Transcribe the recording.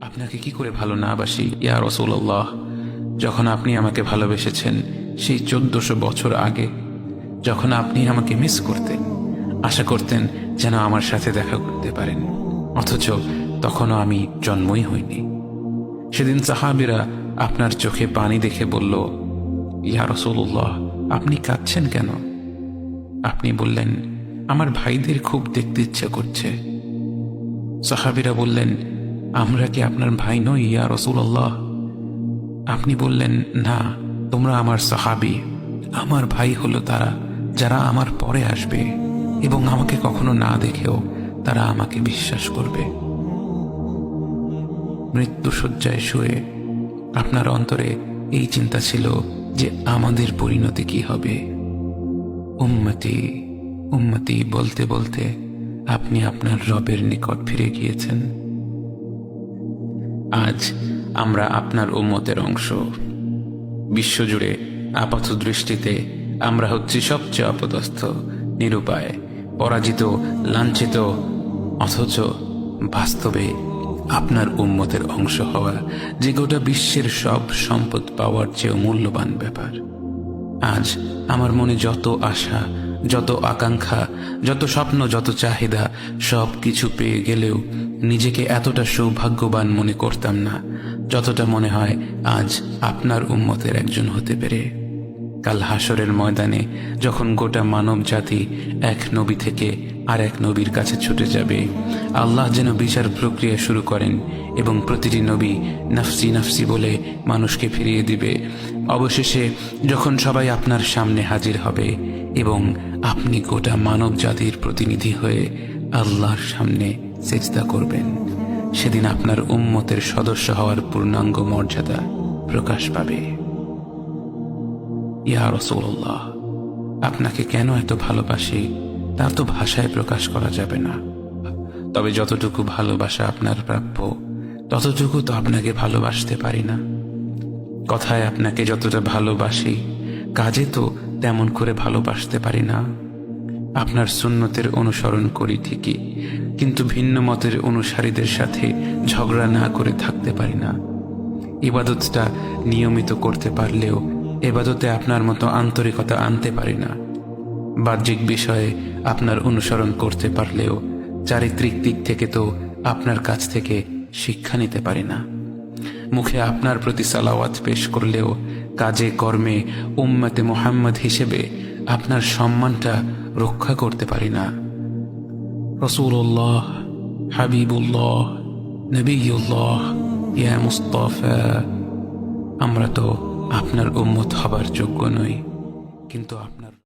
আপনাকে কি করে ভালো না বাসি ইয়া রাসূলুল্লাহ। যখন আপনি আমাকে ভালোবেসেছেন সেই 1400 বছর আগে, যখন আপনি আমাকে মিস করতেন, আশা করতেন যেন আমার সাথে দেখা করতে পারেন, অথচ তখনও আমি জন্মই হইনি। সেদিন সাহাবীরা আপনার চোখে পানি দেখে বলল, ইয়া রাসূলুল্লাহ, আপনি কাঁদছেন কেন? আপনি বললেন, আমার ভাইদের খুব দেখতে ইচ্ছা করছে। সাহাবীরা বললেন, আমরা কি আপনার ভাই নই ইয়া রাসূলুল্লাহ? আপনি বললেন, না, তোমরা আমার সাহাবী। আমার ভাই হলো তারা যারা আমার পরে আসবে এবং আমাকে কখনো না দেখেও তারা আমাকে বিশ্বাস করবে। মৃত্যুশয্যায় শুয়ে আপনার অন্তরে এই চিন্তা ছিল যে আমাদের পরিণতি কি হবে। উম্মতি উম্মতি বলতে বলতে আপনি আপনার রবের নিকট ফিরে গিয়েছেন। আজ আমরা আপনার উম্মতের অংশ। বিশ্বজুড়ে আপাত দৃষ্টিতে আমরা হচ্ছি সবচেয়ে অপদস্থ, নিরুপায়, পরাজিত, লাঞ্ছিত, অথচ বাস্তবে আপনার উম্মতের অংশ হওয়া যে গোটা বিশ্বের সব সম্পদ পাওয়ার চেয়েও মূল্যবান ব্যাপার। আজ আমার মনে যত আশা, যত আকাঙ্ক্ষা, যত স্বপ্ন, যত চাহিদা, সব কিছু পেয়ে গেলেও নিজেকে এতটা সৌভাগ্যবান মনে করতাম না যতটা মনে হয় আজ আপনার উম্মতের একজন হতে পেরে। কাল হাসরের ময়দানে যখন গোটা মানব জাতি এক নবী থেকে আর এক নবীর কাছে ছুটে যাবে, আল্লাহ যেন বিচার প্রক্রিয়া শুরু করেন এবং প্রতিটি নবী নাফসি নাফসি বলে মানুষকে ফিরিয়ে দিবে। অবশেষে যখন সবাই আপনার সামনে হাজির হবে এবং আপনি গোটা মানব জাতির প্রতিনিধি হয়ে আল্লাহর সামনে সিজদা করবেন, সেদিন আপনার উম্মতের সদস্য হওয়ার পূর্ণাঙ্গ মর্যাদা প্রকাশ পাবে। ইয়া রাসূলুল্লাহ, আপনাকে কেন এত ভালোবাসি তা তো ভাষায় প্রকাশ করা যাবে না। তবে যতটুকু ভালোবাসা আপনার প্রাপ্য ততটুকু তো আপনাকে ভালোবাসতে পারি না। কথায় আপনাকে যতটা ভালোবাসি, কাজে তো তেমন করে ভালোবাসতে পারি না। আপনার সুন্নতের অনুসরণ করি ঠিকই, কিন্তু ভিন্ন মতের অনুসারীদের সাথে ঝগড়া না করে থাকতে পারি না। ইবাদতটা নিয়মিত করতে পারলেও এবাদতে আপনার মতো আন্তরিকতা আনতে পারি না। বাহ্যিক বিষয়ে আপনার অনুসরণ করতে পারলেও চারিত্রিক দিক থেকে তো আপনার কাছ থেকে শিক্ষা নিতে পারি না। মুখে আপনার প্রতি সালাওয়াত পেশ করলেও কাজে কর্মে উম্মতে মুহাম্মদ হিসেবে আপনার সম্মানটা রক্ষা করতে পারি না। রাসূলুল্লাহ, হাবিবুল্লাহ, নবিয়ুল্লাহ, ইয়া মুস্তাফা, আমরা তো আপনার উম্মত হবার যোগ্য নই, কিন্তু আপনার